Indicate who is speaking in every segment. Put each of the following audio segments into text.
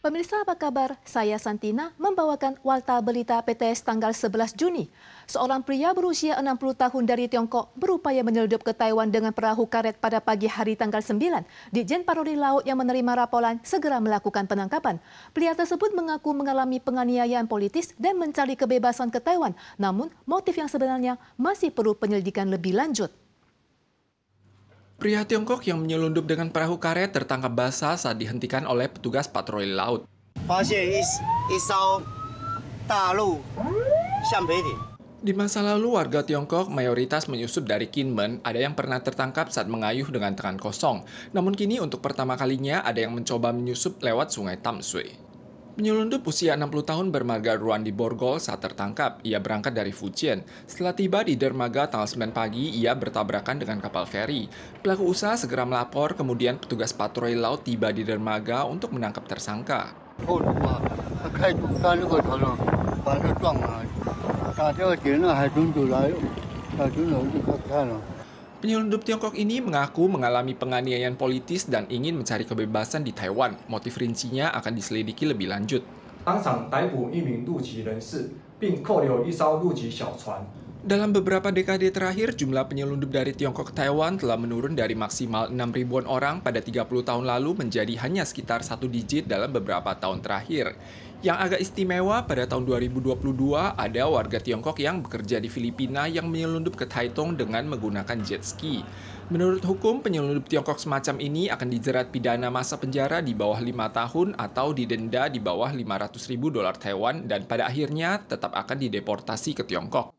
Speaker 1: Pemirsa apa kabar? Saya Santina membawakan Warta Berita PTS tanggal 11 Juni. Seorang pria berusia 60 tahun dari Tiongkok berupaya menyeludup ke Taiwan dengan perahu karet pada pagi hari tanggal 9. Ditjen Patroli Laut yang menerima laporan segera melakukan penangkapan. Pria tersebut mengaku mengalami penganiayaan politis dan mencari kebebasan ke Taiwan. Namun, motif yang sebenarnya masih perlu penyelidikan lebih lanjut.
Speaker 2: Pria Tiongkok yang menyelundup dengan perahu karet tertangkap basah saat dihentikan oleh petugas patroli laut. Di masa lalu, warga Tiongkok mayoritas menyusup dari Kinmen, ada yang pernah tertangkap saat mengayuh dengan tangan kosong. Namun kini untuk pertama kalinya ada yang mencoba menyusup lewat sungai Tamsui. Penyelundup usia 60 tahun bermarga Ruan di Borgol saat tertangkap. Ia berangkat dari Fujian. Setelah tiba di dermaga tanggal 9 pagi, ia bertabrakan dengan kapal feri. Pelaku usaha segera melapor, kemudian petugas patroli laut tiba di dermaga untuk menangkap tersangka. Penyelundup Tiongkok ini mengaku mengalami penganiayaan politis dan ingin mencari kebebasan di Taiwan. Motif rincinya akan diselidiki lebih lanjut. Dalam beberapa dekade terakhir, jumlah penyelundup dari Tiongkok ke Taiwan telah menurun dari maksimal 6 ribuan orang pada 30 tahun lalu menjadi hanya sekitar 1 digit dalam beberapa tahun terakhir. Yang agak istimewa, pada tahun 2022 ada warga Tiongkok yang bekerja di Filipina yang menyelundup ke Taitung dengan menggunakan jet ski. Menurut hukum, penyelundup Tiongkok semacam ini akan dijerat pidana masa penjara di bawah 5 tahun atau didenda di bawah 500.000 dolar Taiwan dan pada akhirnya tetap akan dideportasi ke Tiongkok.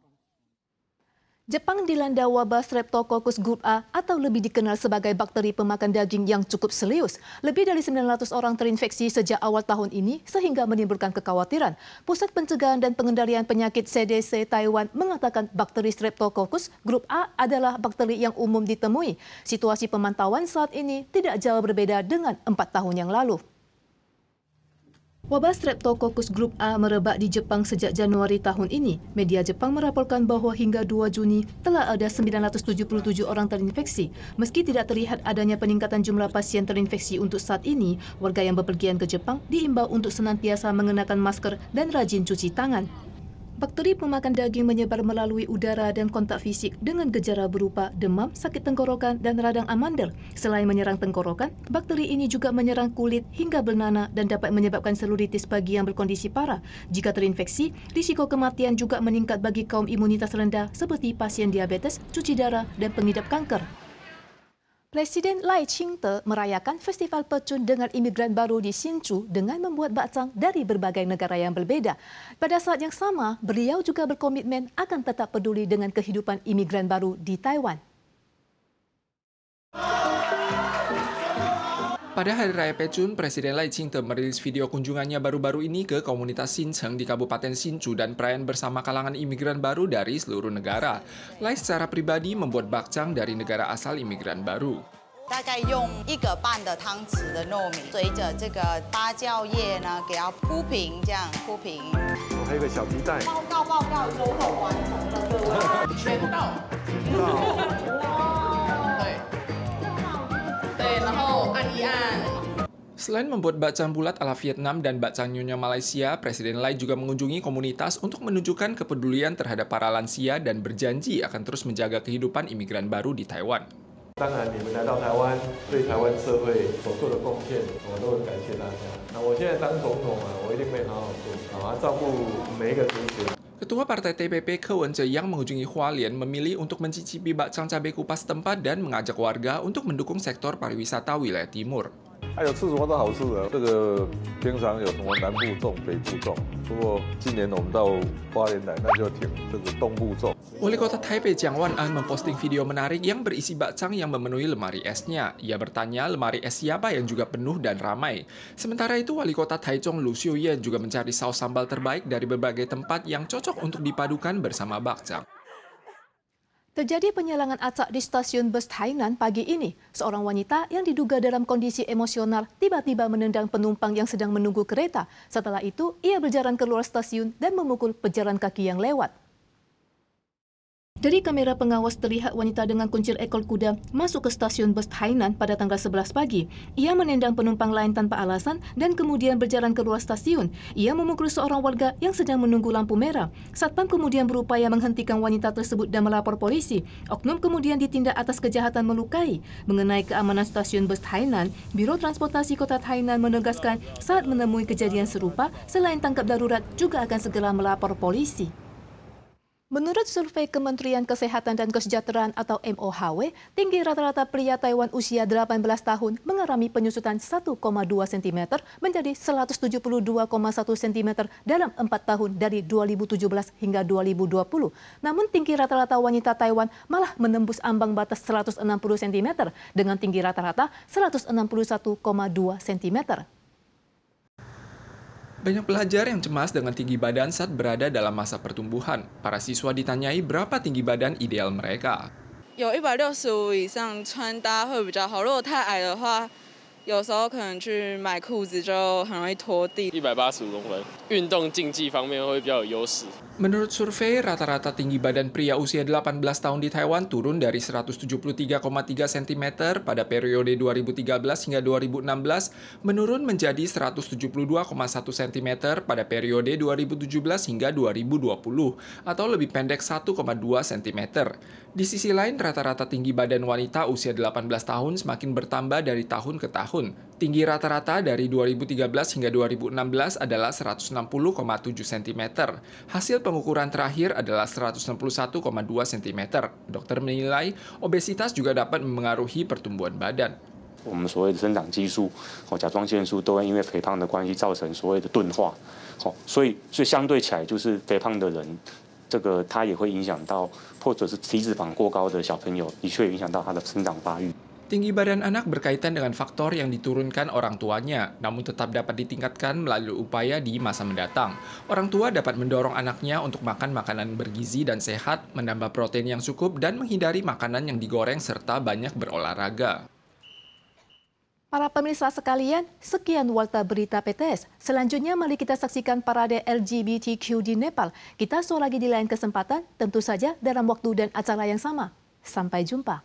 Speaker 1: Jepang dilanda wabah Streptococcus grup A atau lebih dikenal sebagai bakteri pemakan daging yang cukup serius. Lebih dari 900 orang terinfeksi sejak awal tahun ini sehingga menimbulkan kekhawatiran. Pusat Pencegahan dan Pengendalian Penyakit CDC Taiwan mengatakan bakteri Streptococcus grup A adalah bakteri yang umum ditemui. Situasi pemantauan saat ini tidak jauh berbeda dengan 4 tahun yang lalu. Wabah Streptococcus grup A merebak di Jepang sejak Januari tahun ini. Media Jepang melaporkan bahwa hingga 2 Juni telah ada 977 orang terinfeksi. Meski tidak terlihat adanya peningkatan jumlah pasien terinfeksi untuk saat ini, warga yang bepergian ke Jepang diimbau untuk senantiasa mengenakan masker dan rajin cuci tangan. Bakteri pemakan daging menyebar melalui udara dan kontak fisik dengan gejala berupa demam, sakit tenggorokan, dan radang amandel. Selain menyerang tenggorokan, bakteri ini juga menyerang kulit hingga bernanah dan dapat menyebabkan selulitis bagi yang berkondisi parah. Jika terinfeksi, risiko kematian juga meningkat bagi kaum imunitas rendah seperti pasien diabetes, cuci darah, dan pengidap kanker. Presiden Lai Ching-te merayakan festival pecun dengan imigran baru di Hsinchu dengan membuat bakcang dari berbagai negara yang berbeda. Pada saat yang sama, beliau juga berkomitmen akan tetap peduli dengan kehidupan imigran baru di Taiwan.
Speaker 2: Pada Hari Raya Pecun, Presiden Lai Ching-te merilis video kunjungannya baru-baru ini ke komunitas Hsincheng di Kabupaten Hsinchu dan perayaan bersama kalangan imigran baru dari seluruh negara. Lai secara pribadi membuat bakcang dari negara asal imigran baru. Selain membuat bakcang bulat ala Vietnam dan bakcang Nyonya Malaysia, Presiden Lai juga mengunjungi komunitas untuk menunjukkan kepedulian terhadap para lansia dan berjanji akan terus menjaga kehidupan imigran baru di Taiwan. Ketua Partai TPP Ke Wen-je yang mengunjungi Hualien memilih untuk mencicipi bakcang cabai kupas tempat dan mengajak warga untuk mendukung sektor pariwisata wilayah timur. Wali Kota Taipei Jiang Wan-an memposting video menarik yang berisi bakcang yang memenuhi lemari esnya. Ia bertanya lemari es siapa yang juga penuh dan ramai. Sementara itu, Wali Kota Taichung Lu Xiuyan juga mencari saus sambal terbaik dari berbagai tempat yang cocok untuk dipadukan bersama bakcang.
Speaker 1: Terjadi penyelangan acak di stasiun bus Hainan pagi ini. Seorang wanita yang diduga dalam kondisi emosional tiba-tiba menendang penumpang yang sedang menunggu kereta. Setelah itu, ia berjalan keluar stasiun dan memukul pejalan kaki yang lewat. Dari kamera pengawas terlihat wanita dengan kuncir ekor kuda masuk ke stasiun bus Hainan pada tanggal 11 pagi. Ia menendang penumpang lain tanpa alasan dan kemudian berjalan keluar stasiun. Ia memukul seorang warga yang sedang menunggu lampu merah. Satpam kemudian berupaya menghentikan wanita tersebut dan melapor polisi. Oknum kemudian ditindak atas kejahatan melukai. Mengenai keamanan stasiun bus Hainan, Biro Transportasi Kota Hainan menegaskan saat menemui kejadian serupa, selain tangkap darurat juga akan segera melapor polisi. Menurut survei Kementerian Kesehatan dan Kesejahteraan atau MOHW, tinggi rata-rata pria Taiwan usia 18 tahun mengalami penyusutan 1,2 cm menjadi 172,1 cm dalam 4 tahun dari 2017 hingga 2020. Namun tinggi rata-rata wanita Taiwan malah menembus ambang batas 160 cm dengan tinggi rata-rata 161,2 cm.
Speaker 2: Banyak pelajar yang cemas dengan tinggi badan saat berada dalam masa pertumbuhan. Para siswa ditanyai berapa tinggi badan ideal mereka.
Speaker 3: 有165以上穿搭会比较好，如果太矮的话，有时候可能去买裤子就很容易拖地。
Speaker 4: 185公分，运动竞技方面会比较有优势。
Speaker 2: Menurut survei, rata-rata tinggi badan pria usia 18 tahun di Taiwan turun dari 173,3 cm pada periode 2013 hingga 2016 menurun menjadi 172,1 cm pada periode 2017 hingga 2020 atau lebih pendek 1,2 cm. Di sisi lain, rata-rata tinggi badan wanita usia 18 tahun semakin bertambah dari tahun ke tahun. Tinggi rata-rata dari 2013 hingga 2016 adalah 160,7 cm. Hasil pengukuran terakhir adalah 161,2 cm. Dokter menilai obesitas juga dapat memengaruhi pertumbuhan badan.
Speaker 5: 我们所谓的生长激素、甲状腺素都会因为肥胖的关系造成所谓的钝化，所以相对起来就是肥胖的人，这个他也会影响到，或者是体脂肪过高的小朋友，的确影响到他的生长发育。
Speaker 2: Tinggi badan anak berkaitan dengan faktor yang diturunkan orang tuanya, namun tetap dapat ditingkatkan melalui upaya di masa mendatang. Orang tua dapat mendorong anaknya untuk makan makanan bergizi dan sehat, menambah protein yang cukup, dan menghindari makanan yang digoreng serta banyak berolahraga.
Speaker 1: Para pemirsa sekalian, sekian Warta Berita PTS. Selanjutnya mari kita saksikan parade LGBTQ di Nepal. Kita lagi di lain kesempatan, tentu saja dalam waktu dan acara yang sama. Sampai jumpa.